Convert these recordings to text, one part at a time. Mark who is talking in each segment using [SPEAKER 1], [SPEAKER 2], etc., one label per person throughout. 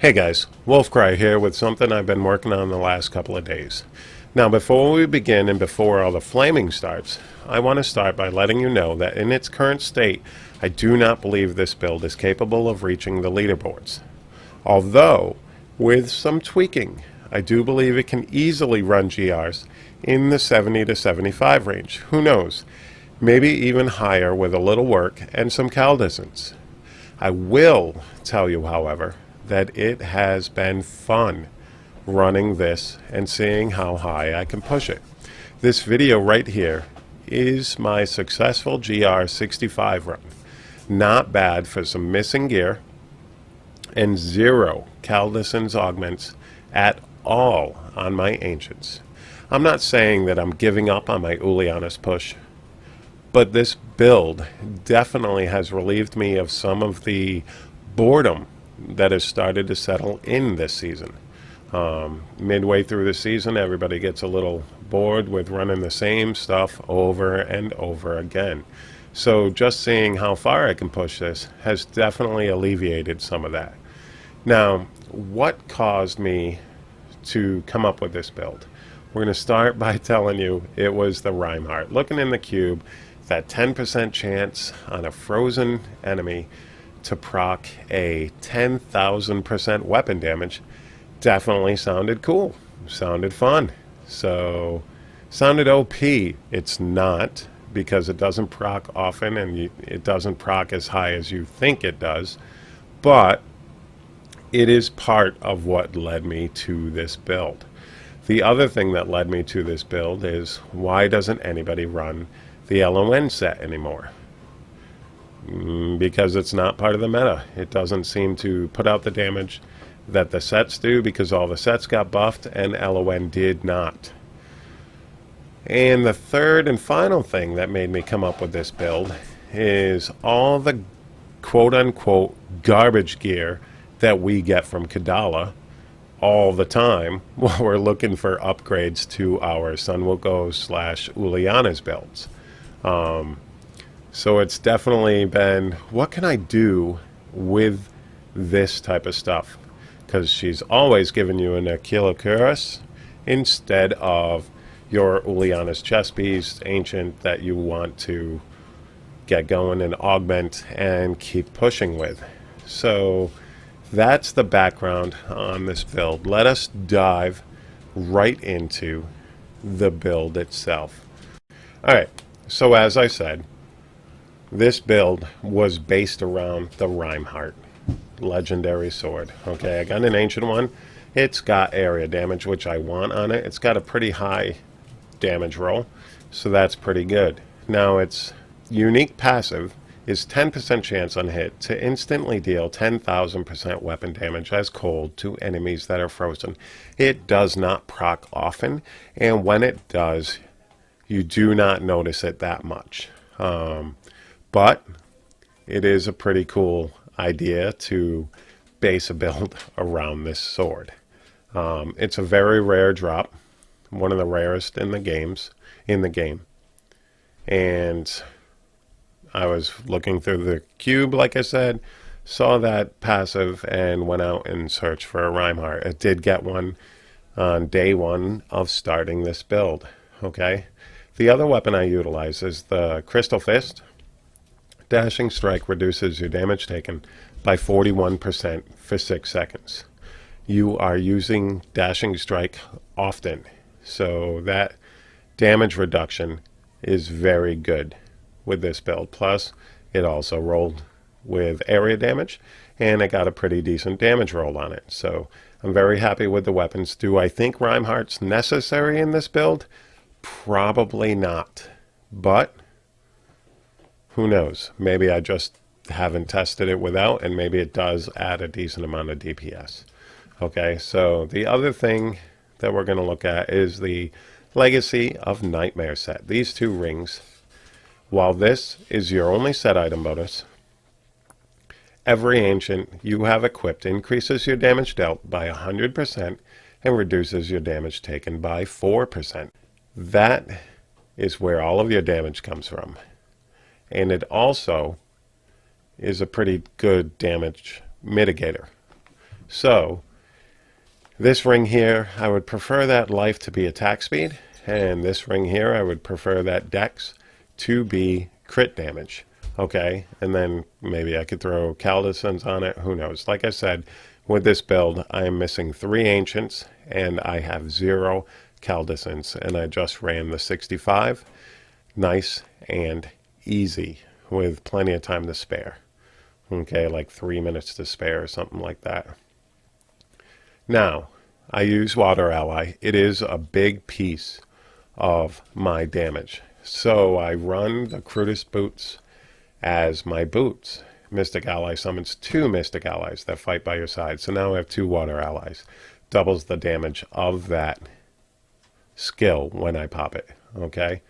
[SPEAKER 1] Hey guys, Wolfcry here with something I've been working on the last couple of days. Now before we begin and before all the flaming starts, I want to start by letting you know that in its current state, I do not believe this build is capable of reaching the leaderboards. Although, with some tweaking, I do believe it can easily run GRs in the 70 to 75 range. Who knows? Maybe even higher with a little work and some cal distance. I will tell you, however, that it has been fun running this and seeing how high I can push it. This video right here is my successful GR65 run. Not bad for some missing gear and zero cal distance augments at all on my ancients. I'm not saying that I'm giving up on my Ulianis push, but this build definitely has relieved me of some of the boredom that has started to settle in this season. Midway through the season, everybody gets a little bored with running the same stuff over and over again. So just seeing how far I can push this has definitely alleviated some of that. Now, what caused me to come up with this build? We're going to start by telling you it was the Rimeheart. Looking in the cube, that 10% chance on a frozen enemy to proc a 10,000% weapon damage definitely sounded cool. Sounded fun. So, sounded OP. It's not, because it doesn't proc often and it doesn't proc as high as you think it does. But it is part of what led me to this build. The other thing that led me to this build is, why doesn't anybody run the LON set anymore? Because it's not part of the meta. It doesn't seem to put out the damage that the sets do, because all the sets got buffed and LON did not. And the third and final thing that made me come up with this build is all the quote-unquote garbage gear that we get from Kadala all the time while we're looking for upgrades to our Sunwoko / Ulianas builds. So it's definitely been, what can I do with this type of stuff? Because she's always given you an Aquilocuris instead of your Ulianas chest beast ancient that you want to get going and augment and keep pushing with. So that's the background on this build. Let us dive right into the build itself. Alright, so as I said, this build was based around the Rimeheart legendary sword. Okay, I got an ancient one. It's got area damage, which I want on it. It's got a pretty high damage roll, so that's pretty good. Now, its unique passive is 10% chance on hit to instantly deal 10,000% weapon damage as cold to enemies that are frozen. It does not proc often, and when it does, you do not notice it that much. But it is a pretty cool idea to base a build around this sword. It's a very rare drop, one of the rarest in the game. And I was looking through the cube, like I said, saw that passive and went out and searched for a Rimeheart. I did get one on day one of starting this build. Okay, the other weapon I utilize is the Crystal Fist. Dashing Strike reduces your damage taken by 41% for 6 seconds. You are using Dashing Strike often, so that damage reduction is very good with this build. Plus, it also rolled with area damage, and it got a pretty decent damage roll on it. So I'm very happy with the weapons. Do I think Rimeheart's necessary in this build? Probably not, but who knows? Maybe I just haven't tested it without, and maybe it does add a decent amount of DPS. Okay, so the other thing that we're going to look at is the Legacy of Nightmare set. These two rings, while this is your only set item bonus, every ancient you have equipped increases your damage dealt by 100% and reduces your damage taken by 4%. That is where all of your damage comes from. And it also is a pretty good damage mitigator. So this ring here, I would prefer that life to be attack speed, and this ring here, I would prefer that dex to be crit damage. Okay, and then maybe I could throw Caldicens on it, who knows. Like I said, with this build, I am missing 3 Ancients, and I have 0 Caldicens, and I just ran the 65. Nice and easy, with plenty of time to spare. Okay, like 3 minutes to spare or something like that. Now, I use Water Ally. It is a big piece of my damage. So I run the Crudest Boots as my boots. Mystic Ally summons 2 Mystic Allies that fight by your side. So now I have 2 Water Allies. Doubles the damage of that skill when I pop it. Okay?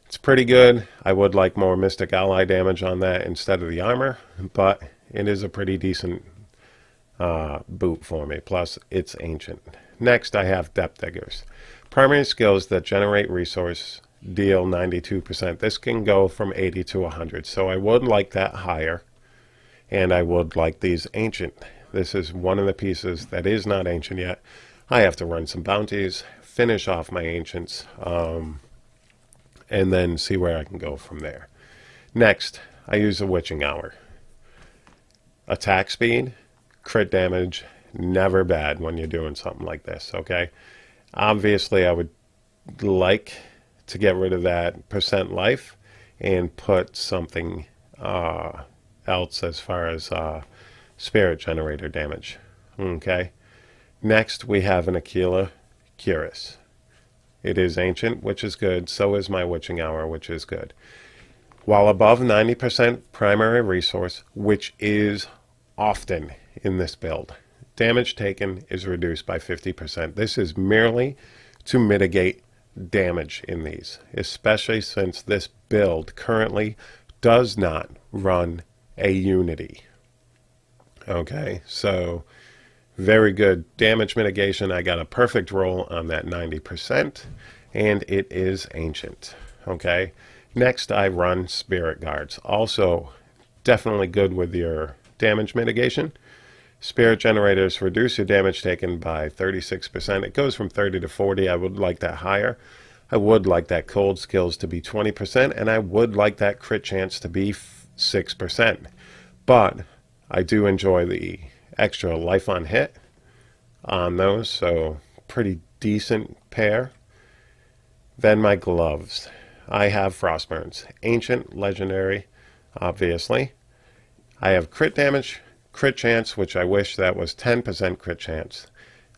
[SPEAKER 1] It's pretty good. I would like more Mystic Ally damage on that instead of the armor, but it is a pretty decent boot for me. Plus, it's ancient. Next, I have Depth Diggers. Primary skills that generate resource deal 92%. This can go from 80 to 100, so I would like that higher, and I would like these ancient. This is one of the pieces that is not ancient yet. I have to run some bounties, finish off my ancients, and then see where I can go from there. Next, I use a Witching Hour. Attack speed, crit damage, never bad when you're doing something like this, okay? Obviously, I would like to get rid of that percent life and put something else as far as spirit generator damage, okay? Next, we have an Aquila Cuirass. It is ancient, which is good. So is my Witching Hour, which is good. While above 90% primary resource, which is often in this build, damage taken is reduced by 50%. This is merely to mitigate damage in these, especially since this build currently does not run a unity. Okay, so very good damage mitigation. I got a perfect roll on that 90%, and it is ancient. Okay, next I run Spirit Guards. Also, definitely good with your damage mitigation. Spirit Generators reduce your damage taken by 36%. It goes from 30 to 40. I would like that higher. I would like that cold skills to be 20%, and I would like that crit chance to be 6%. But I do enjoy the extra life on hit on those, so pretty decent pair. Then my gloves. I have Frostburns. Ancient, legendary, obviously. I have crit damage, crit chance, which I wish that was 10% crit chance.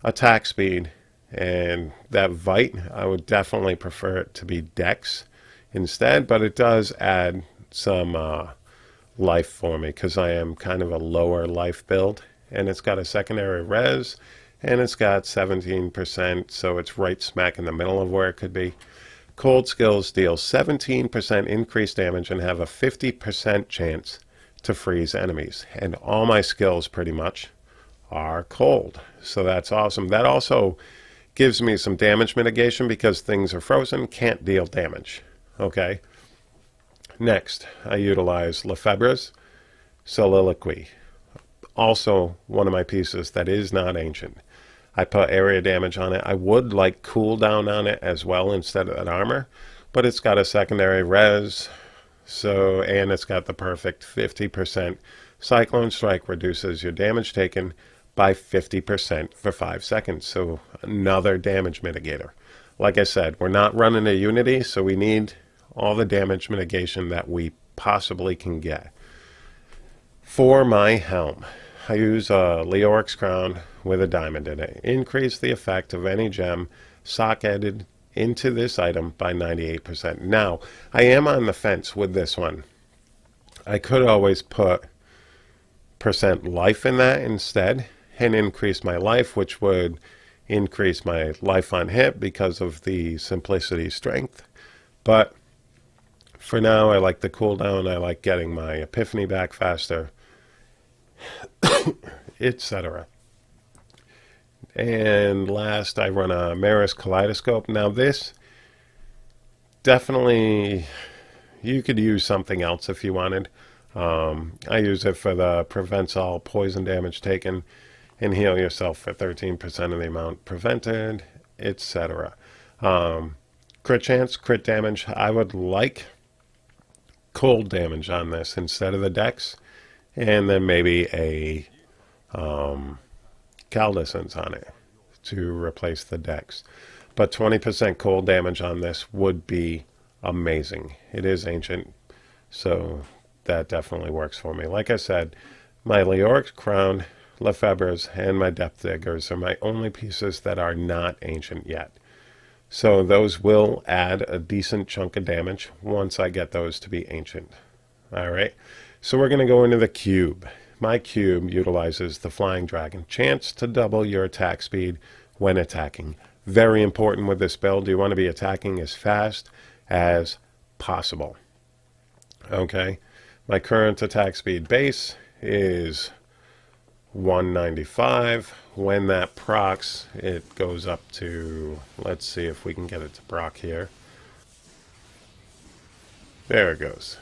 [SPEAKER 1] Attack speed, and that Vite, I would definitely prefer it to be Dex instead, but it does add some life for me because I am kind of a lower life build. And it's got a secondary res, and it's got 17%, so it's right smack in the middle of where it could be. Cold skills deal 17% increased damage and have a 50% chance to freeze enemies. And all my skills pretty much are cold, so that's awesome. That also gives me some damage mitigation because things are frozen, can't deal damage. Okay. Next, I utilize Lefebvre's Soliloquy. Also, one of my pieces that is not ancient. I put area damage on it. I would like cooldown on it as well instead of that armor, but it's got a secondary res, so, and it's got the perfect 50%. Cyclone Strike reduces your damage taken by 50% for 5 seconds, so another damage mitigator. Like I said, we're not running a unity, so we need all the damage mitigation that we possibly can get. For my helm, I use a Leoric's Crown with a diamond in it. Increase the effect of any gem socketed into this item by 98%. Now, I am on the fence with this one. I could always put percent life in that instead and increase my life, which would increase my life on hit because of the simplicity strength. But for now, I like the cooldown. I like getting my epiphany back faster, etc. And last, I run a Maris Kaleidoscope. Now this, definitely, you could use something else if you wanted. I use it for the prevents all poison damage taken. and heal yourself for 13% of the amount prevented, etc. Crit chance, crit damage. I would like cold damage on this instead of the dex, and then maybe a Caldescence on it to replace the dex. But 20% cold damage on this would be amazing. It is ancient, so that definitely works for me. Like I said, my Leoric Crown, Lefebvre's, and my Depth Diggers are my only pieces that are not ancient yet. So those will add a decent chunk of damage once I get those to be ancient. All right, so we're going to go into the cube. My cube utilizes the Flying Dragon. Chance to double your attack speed when attacking. Very important with this build. You want to be attacking as fast as possible. Okay, my current attack speed base is 195. When that procs, it goes up to, let's see if we can get it to proc here. There it goes.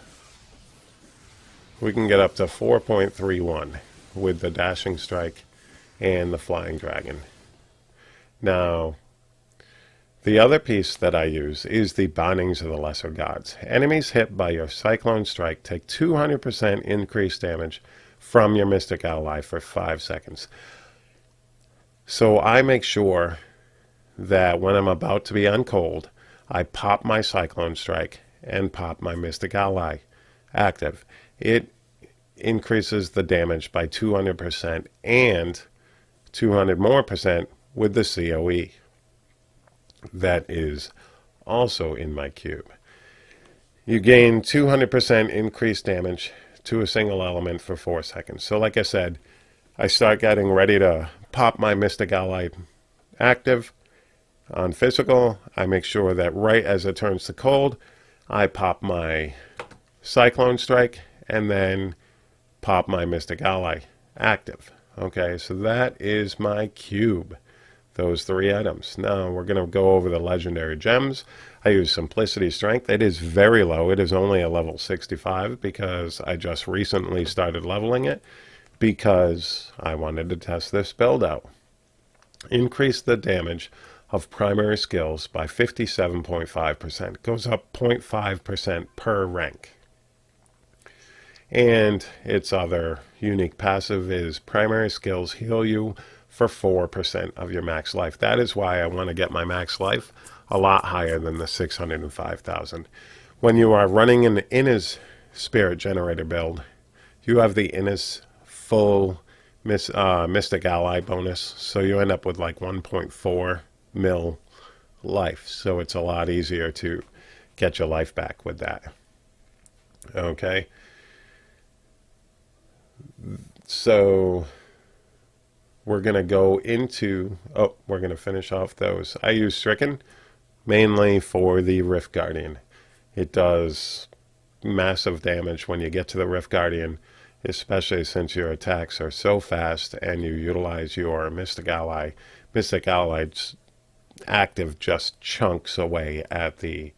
[SPEAKER 1] We can get up to 4.31 with the Dashing Strike and the Flying Dragon. Now, the other piece that I use is the Bindings of the Lesser Gods. Enemies hit by your Cyclone Strike take 200% increased damage from your Mystic Ally for 5 seconds. So I make sure that when I'm about to be on cold, I pop my Cyclone Strike and pop my Mystic Ally active. It increases the damage by 200% and 200 more percent with the COE. That is also in my cube. You gain 200% increased damage to a single element for 4 seconds. So like I said, I start getting ready to pop my Mystic Ally active on physical. I make sure that right as it turns to cold, I pop my Cyclone Strike and then pop my Mystic Ally active. Okay, so that is my cube. Those 3 items. Now we're going to go over the legendary gems. I use Simplicity Strength. It is very low. It is only a level 65 because I just recently started leveling it because I wanted to test this build out. Increase the damage of primary skills by 57.5%. Goes up 0.5% per rank. And its other unique passive is primary skills heal you for 4% of your max life. That is why I want to get my max life a lot higher than the 605,000. When you are running an Innis Spirit Generator build, you have the Innis full Mystic Ally bonus, so you end up with like 1.4 mil life. So it's a lot easier to get your life back with that. Okay. So we're going to go into, we're going to finish off those. I use Stricken mainly for the Rift Guardian. It does massive damage when you get to the Rift Guardian, especially since your attacks are so fast and you utilize your Mystic Ally. Mystic Ally's active just chunks away at the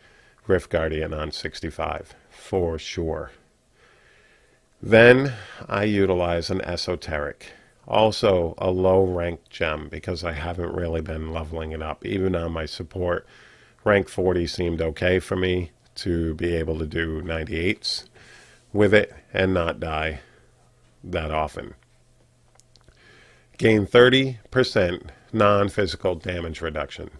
[SPEAKER 1] Rift Guardian on 65 for sure. Then I utilize an Esoteric. Also a low ranked gem because I haven't really been leveling it up. Even on my support, rank 40 seemed okay for me to be able to do 98s with it and not die that often. Gain 30% non-physical damage reduction.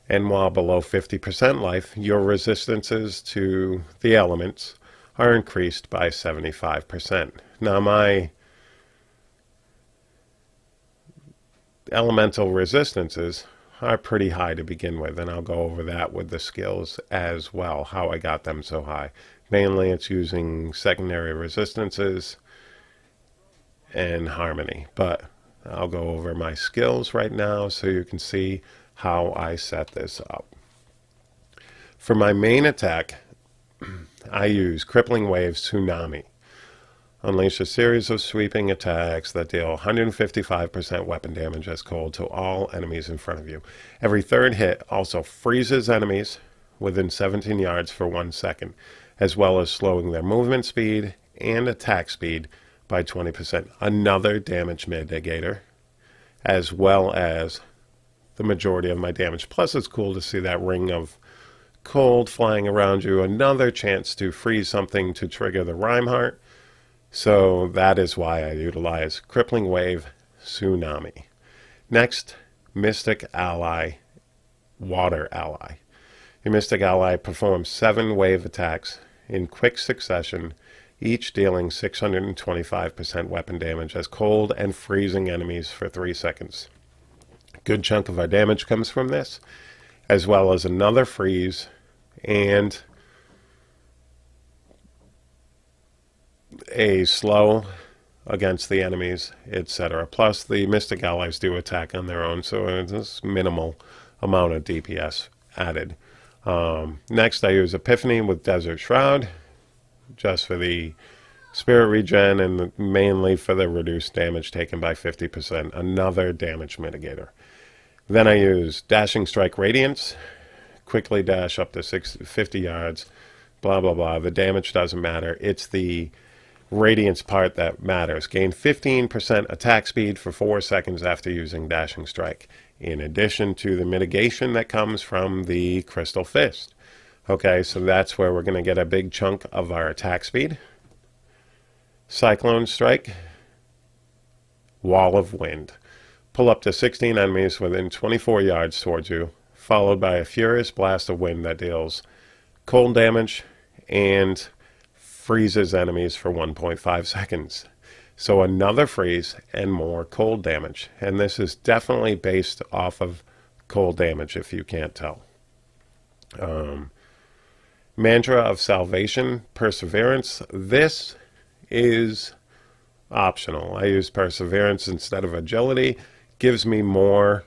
[SPEAKER 1] And while below 50% life, your resistances to the elements are increased by 75%. Now my elemental resistances are pretty high to begin with, and I'll go over that with the skills as well, how I got them so high. Mainly it's using secondary resistances and harmony, but I'll go over my skills right now so you can see how I set this up. For my main attack, I use Crippling Wave Tsunami. Unleash a series of sweeping attacks that deal 155% weapon damage as cold to all enemies in front of you. Every third hit also freezes enemies within 17 yards for 1 second, as well as slowing their movement speed and attack speed by 20%. Another damage mitigator. as well as the majority of my damage. Plus, it's cool to see that ring of cold flying around you. Another chance to freeze something to trigger the Rimeheart. So that is why I utilize Crippling Wave, Tsunami. Next, Mystic Ally, Water Ally. Your Mystic Ally performs 7 wave attacks in quick succession, each dealing 625% weapon damage as cold and freezing enemies for 3 seconds. A good chunk of our damage comes from this, as well as another freeze and a slow against the enemies, etc. Plus, the Mystic Allies do attack on their own, so it's minimal amount of DPS added. Next, I use Epiphany with Desert Shroud, just for the spirit regen and mainly for the reduced damage taken by 50%, another damage mitigator. Then I use Dashing Strike Radiance, quickly dash up to 50 yards, blah, blah, blah. The damage doesn't matter. It's the Radiance part that matters. Gain 15% attack speed for 4 seconds after using Dashing Strike, in addition to the mitigation that comes from the Crystal Fist. Okay, so that's where we're going to get a big chunk of our attack speed. Cyclone Strike, Wall of Wind. Pull up to 16 enemies within 24 yards towards you, followed by a furious blast of wind that deals cold damage and freezes enemies for 1.5 seconds. So another freeze and more cold damage. And this is definitely based off of cold damage, if you can't tell. Mantra of Salvation, Perseverance. This is optional. I use Perseverance instead of Agility. Gives me more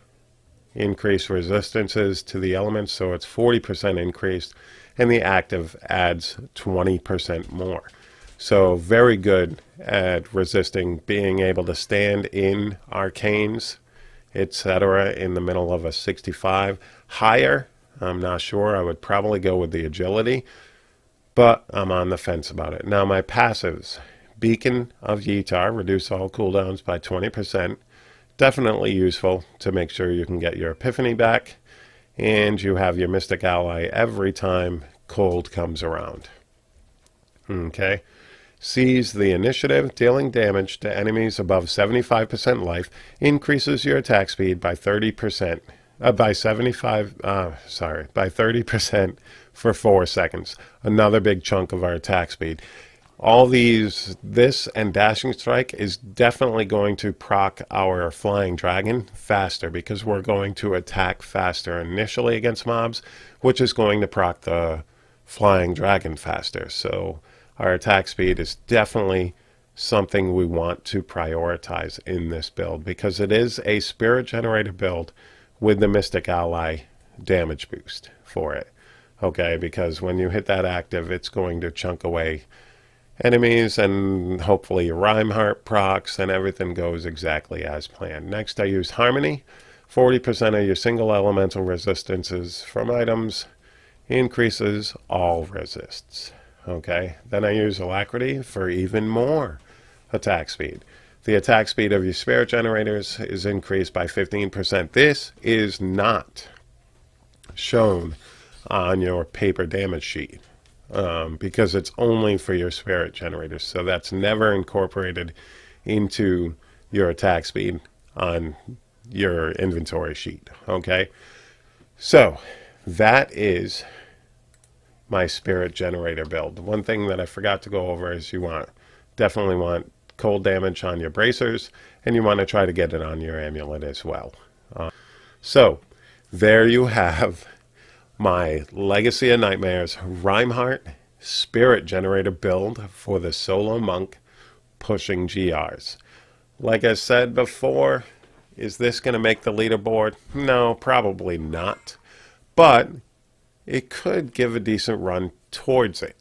[SPEAKER 1] increased resistances to the elements, so it's 40% increased, and the active adds 20% more. So very good at resisting, being able to stand in arcanes, etc. in the middle of a 65. Higher, I'm not sure. I would probably go with the Agility, but I'm on the fence about it. Now my passives. Beacon of Yitar, reduce all cooldowns by 20%. Definitely useful to make sure you can get your Epiphany back, and you have your Mystic Ally every time cold comes around. Okay. Seize the Initiative, dealing damage to enemies above 75% life, increases your attack speed by 30%. By 30% for 4 seconds. Another big chunk of our attack speed. All these, this and Dashing Strike is definitely going to proc our Flying Dragon faster, because we're going to attack faster initially against mobs, which is going to proc the Flying Dragon faster. So our attack speed is definitely something we want to prioritize in this build, because it is a Spirit Generator build with the Mystic Ally damage boost for it. Okay, because when you hit that active, it's going to chunk away enemies, and hopefully your Rimeheart procs, and everything goes exactly as planned. Next, I use Harmony. 40% of your single elemental resistances from items, increases all resists. Okay, then I use Alacrity for even more attack speed. The attack speed of your Spirit Generators is increased by 15%. This is not shown on your paper damage sheet, because it's only for your Spirit Generators. So that's never incorporated into your attack speed on your inventory sheet. Okay, so that is my Spirit Generator build. One thing that I forgot to go over is you definitely want cold damage on your bracers, and you want to try to get it on your amulet as well. So there you have my Legacy of Nightmares Rimeheart Spirit Generator build for the solo monk pushing GRs. Like I said before, is this going to make the leaderboard? No, probably not. But it could give a decent run towards it.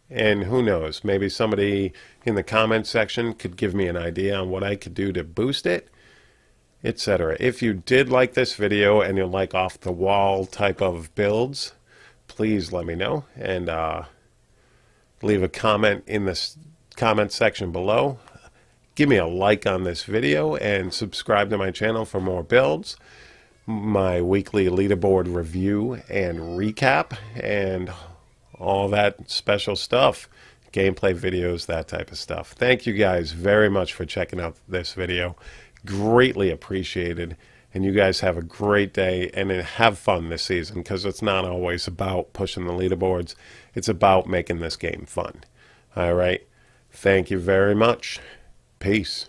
[SPEAKER 1] And who knows, maybe somebody in the comment section could give me an idea on what I could do to boost it, etc. If you did like this video and you like off-the-wall type of builds, please let me know, and leave a comment in the comment section below. give me a like on this video and subscribe to my channel for more builds, my weekly leaderboard review and recap, and all that special stuff, gameplay videos, that type of stuff. Thank you guys very much for checking out this video. Greatly appreciated. And you guys have a great day and have fun this season, because it's not always about pushing the leaderboards. It's about making this game fun. All right. Thank you very much. Peace.